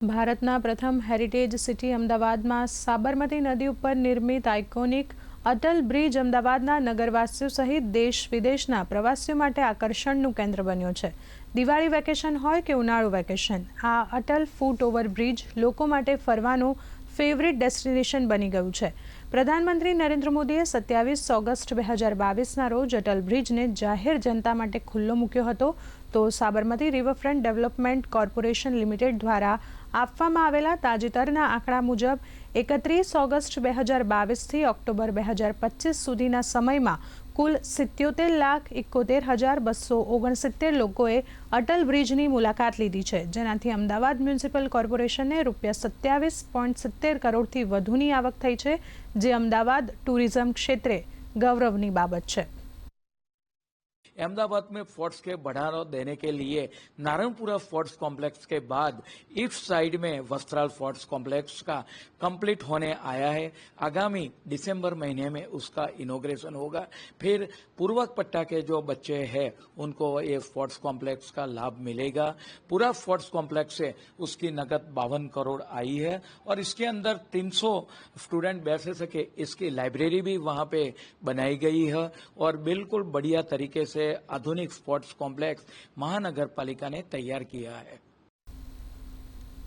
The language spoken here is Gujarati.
ભારતના પ્રથમ હેરિટેજ સિટી અમદાવાદમાં સાબરમતી નદી ઉપર નિર્મિત આઇકોનિક અટલ બ્રિજ અમદાવાદના નગરવાસીઓ સહિત દેશ વિદેશના પ્રવાસીઓ માટે આકર્ષણનું કેન્દ્ર બન્યો છે। દિવાળી વેકેશન હોય કે ઉનાળુ વેકેશન, આ અટલ ફૂટ ઓવર બ્રિજ લોકો માટે ફરવાનું ફેવરિટ ડેસ્ટિનેશન બની ગયું છે। પ્રધાનમંત્રી નરેન્દ્ર મોદીએ 27 ઓગસ્ટ 2022ના રોજ અટલ બ્રિજને જાહેર જનતા માટે ખુલ્લો મૂક્યો હતો, તો Sabarmati riverfront development corporation limited દ્વારા આપવામાં આવેલા તાજેતરના આંકડા મુજબ 31 ઓગસ્ટ 2022થી ઓક્ટોબર 2025 સુધીના સમયમાં કુલ 77,71,269 લોકોએ અટલ બ્રિજની મુલાકાત લીધી છે, જેનાથી અમદાવાદ મ્યુનિસિપલ કોર્પોરેશનને ₹27.70 કરોડથી વધુની આવક થઈ છે, જે અમદાવાદ ટુરિઝમ ક્ષેત્રે ગૌરવની બાબત છે। अहमदाबाद में फोर्ट्स के बढ़ावा देने के लिए नारायणपुरा फोर्ट्स कॉम्प्लेक्स के बाद ईस्ट साइड में वस्त्राल फोर्ट्स कॉम्प्लेक्स का कंप्लीट होने आया है। आगामी दिसंबर महीने में उसका इनॉग्रेशन होगा। फिर पूर्वक पट्टा के जो बच्चे हैं उनको ये फोर्ट्स कॉम्प्लेक्स का लाभ मिलेगा। पूरा फोर्ट्स कॉम्प्लेक्स से उसकी नकद 52 करोड़ आई है और इसके अंदर 300 स्टूडेंट बैठ सके इसकी लाइब्रेरी भी वहाँ पे बनाई गई है और बिल्कुल बढ़िया तरीके से आधुनिक स्पोर्ट्स कॉम्प्लेक्स महानगर पालिका ने तैयार किया है।